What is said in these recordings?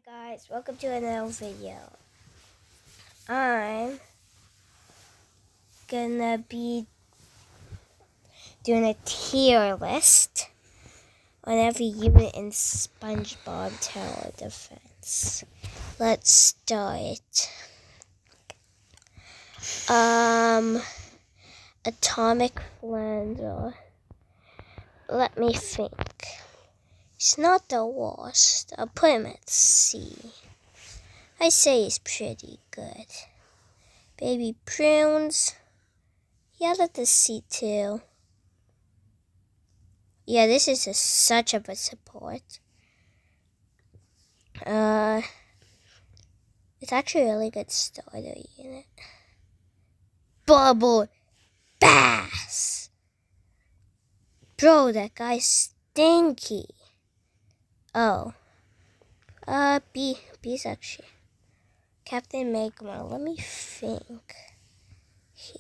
Guys, welcome to another video. I'm gonna be doing a tier list on every unit in Spongebob Tower Defense. Let's start. Atomic Flander. Let me think. He's not the worst. I'll put him at C. I say he's pretty good. Baby Prunes. Yeah, that's a C too. Yeah, this is such of a support. It's actually a really good starter unit. Bubble Bass. Bro, that guy's stinky. Oh. B's actually. Captain Magma, let me think.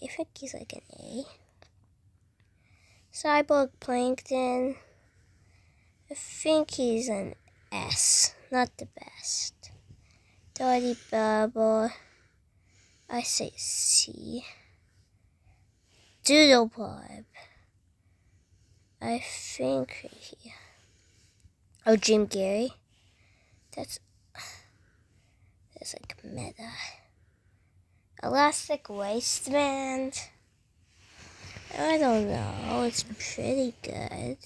I think he's like an A. Cyborg Plankton. I think he's an S. Not the best. Dirty Bubble. I say C. Doodlepop. I think right here. Oh, Jim Gary. That's like meta. Elastic Waistband. I don't know. It's pretty good.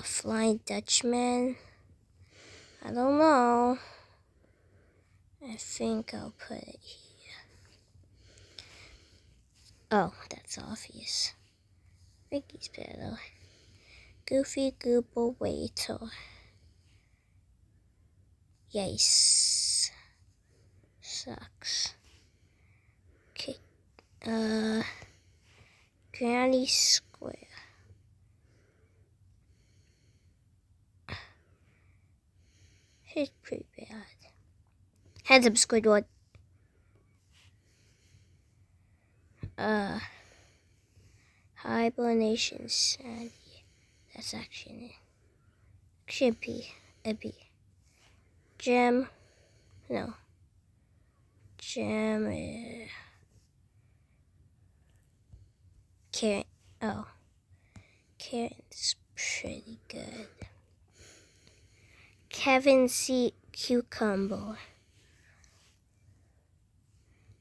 Flying Dutchman. I don't know. I think I'll put it here. Oh, that's obvious. I think he's better. Goofy Goober Waiter. Yes. Sucks. Okay. Granny Square. He's pretty bad. Hands up, Squidward. Hibernation Sandy. That's actually it. Should be a B. Gem. No. Gem. Karen. Oh. Karen's pretty good. Kevin C. Cucumber.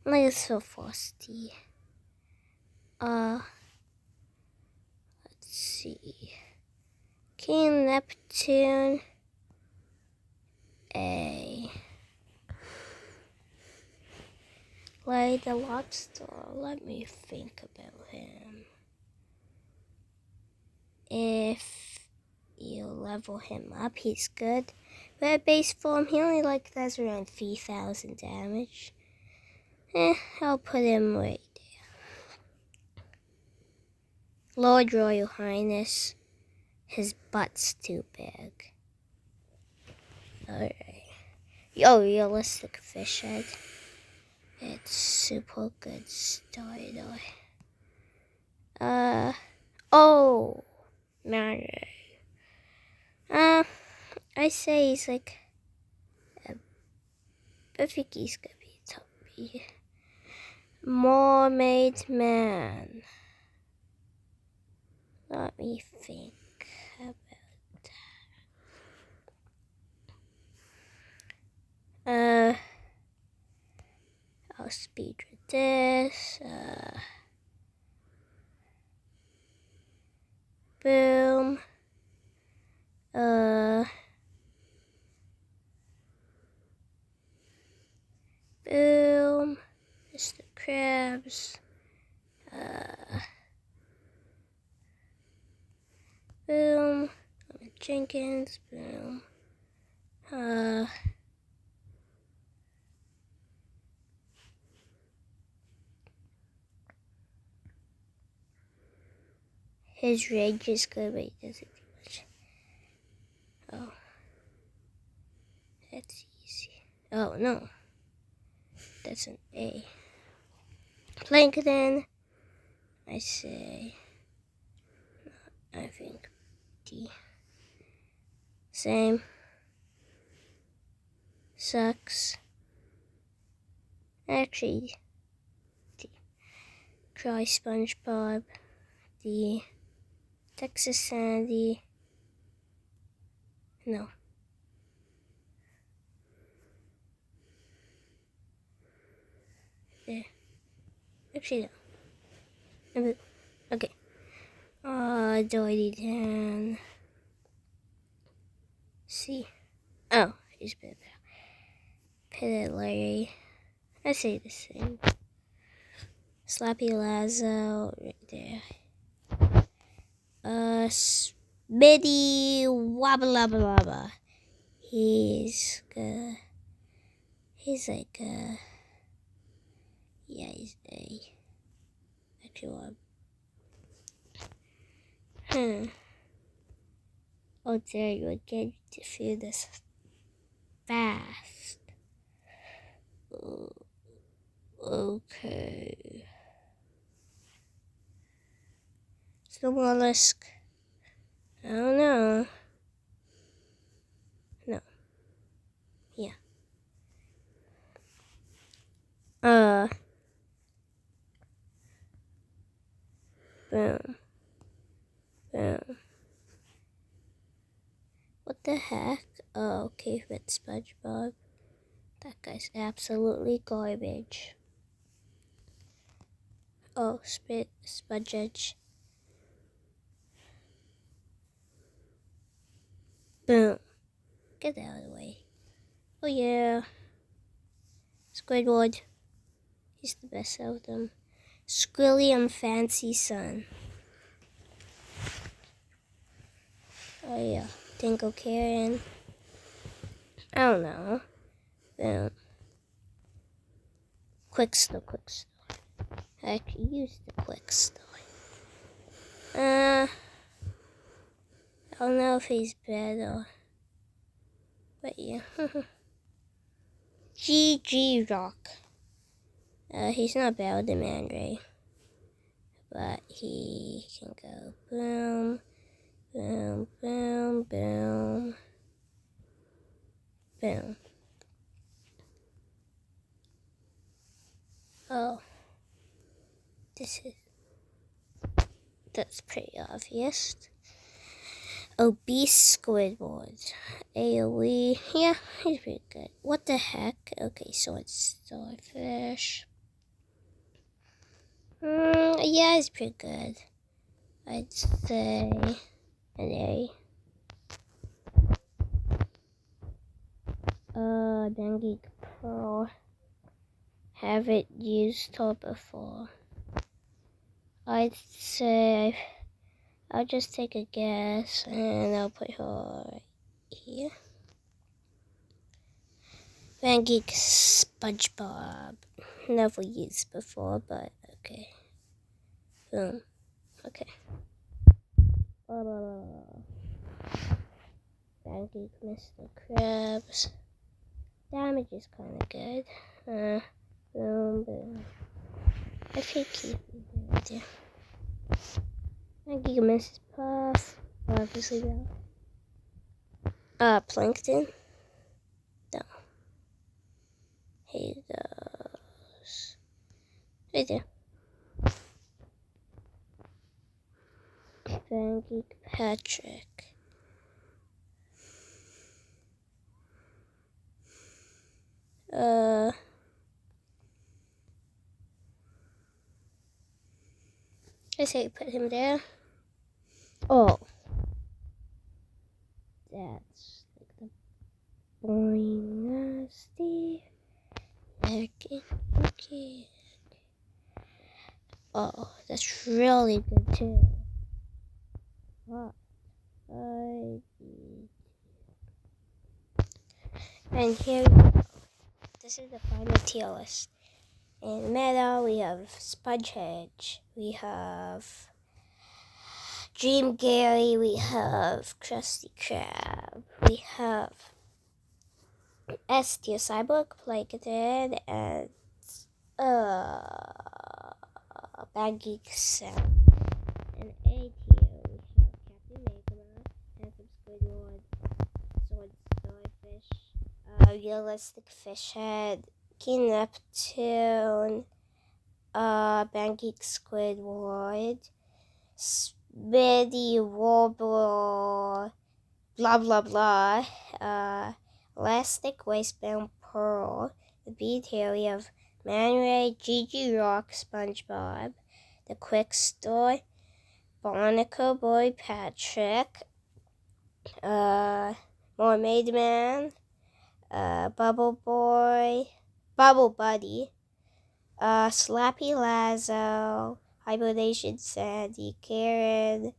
Like so frosty. Let's see. King Neptune. A. Like the lobster. Let me think about him. If you level him up, he's good. But at base form, he only does around 3,000 damage. I'll put him right there. Lord Royal Highness. His butt's too big. Alright. Yo, Realistic Fish Head. It's super good starter. Oh, Mario. I say he's I think he's gonna be top B. Mermaid Man. Let me think about that. I'll speed with this. Boom. Boom. Mr. Krabs. Boom. Jenkins. Boom. His rage is good, but he doesn't do much. Oh. That's easy. Oh, no. That's an A. Plankton. I say. I think D. Same. Sucks. Actually, try Spongebob, the Texas Sandy. No. There. Actually, no. Okay. Doity down. See. Oh, he's better. Pitted Larry. I say the same. Slappy Lazo right there. Smitty Wabba. He's good. He's like yeah, he's a actual Oh, there you would get to feel this fast. Okay. Still mollusk. I don't know. No. Yeah. Boom. Boom. What the heck? Oh, okay, with SpongeBob. That guy's absolutely garbage. Oh, Sponge Edge. Boom. Get out of the way. Oh yeah. Squidward. He's the best of them. Squilly and Fancy Son. Oh yeah. Dingo Karen. I don't know. Boom. Quick store. I could use the quick store. I don't know if he's better. But yeah. GG Rock. He's not better than Andre. But he can go boom, boom, boom, boom, boom. Oh. That's pretty obvious. Obese Squidward. AoE. Yeah, he's pretty good. What the heck? Okay, so it's Starfish. Yeah, he's pretty good. I'd say an A. Dengue Pro. Haven't used her before. I'd say I'll just take a guess and I'll put her right here. Van Geek SpongeBob. Never used before, but okay. Boom. Okay. Van Geek Mr. Krabs. Damage is kind of good. Boom. I should keep it there. Van Geek Mrs. Puff. Obviously, Plankton. No. Here he goes. Right there. Van Geek Patrick. I say put him there. Oh. That's like the boring nasty. Okay. Oh, that's really good too. What? And here we go. This is the final tier list. In Meta, we have Spudgehedge, we have Dream Gary, we have Krusty Krab, we have S tier Cyborg, Plankton, and Bad Geek Sam. In A tier, we have Captain Magma, Handsome Squidward, realistic fish head, King Neptune, Pancake Squidward, Speedy Warbler, blah blah blah, Elastic Waistband Pearl, the Beat Area of Man Ray, Gigi Rock, Spongebob, the Quick Store, Barnacle Boy Patrick, Mermaid Man, Bubble Boy, Bubble Buddy, Slappy Lazo, Hibernation Sandy, Karen,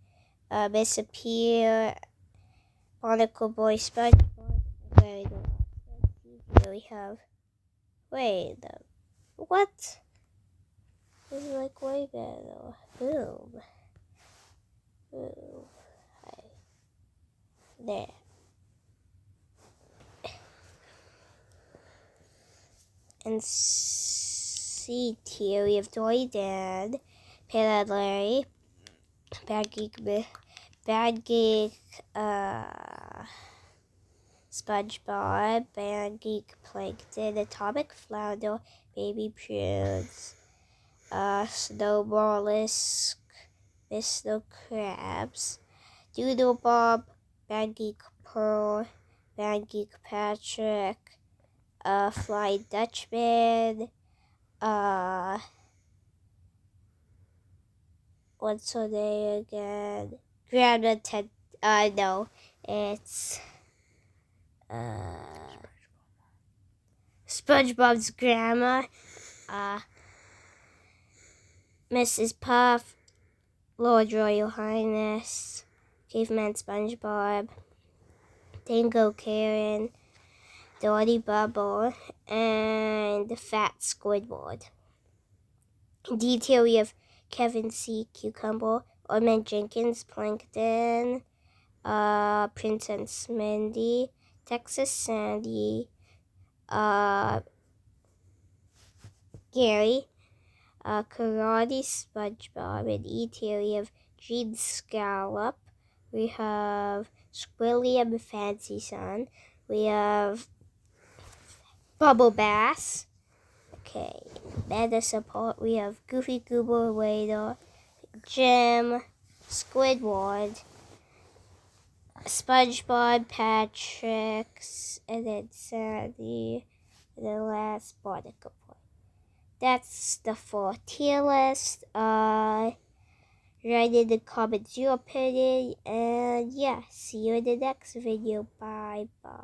Disappear, Barnacle Boy, SpongeBob. Very good. Here we have. Wait, what? This is like way better. Boom. Boom. Hi. There. And C tier, we have Toy Dad, Panda Larry, Bad Geek, SpongeBob, Bad Geek Plankton, Atomic Flounder, Baby Prunes, Snowballisk, Mr. Krabs, Doodle Bob, Bad Geek Pearl, Bad Geek Patrick, Fly Dutchman, what's her name again? Grandma Ted, no, it's, SpongeBob's grandma, Mrs. Puff, Lord Royal Highness, Caveman SpongeBob, Dingo Karen, Dirty Bubble, and the Fat Squidward. In detail, we have Kevin C. Cucumber, Orman Jenkins, Plankton, Princess Mindy, Texas Sandy, Gary, Karate SpongeBob, and detail, we have Gene Scallop. We have William Fancy Son. We have Bubble Bass. Okay, meta support, we have Goofy Goober Wader, Jim, Squidward, SpongeBob, Patrick, and then Sandy, and the last Barnacle Boy. That's the 4 tier list. Write in the comments your opinion, and yeah, see you in the next video. Bye bye.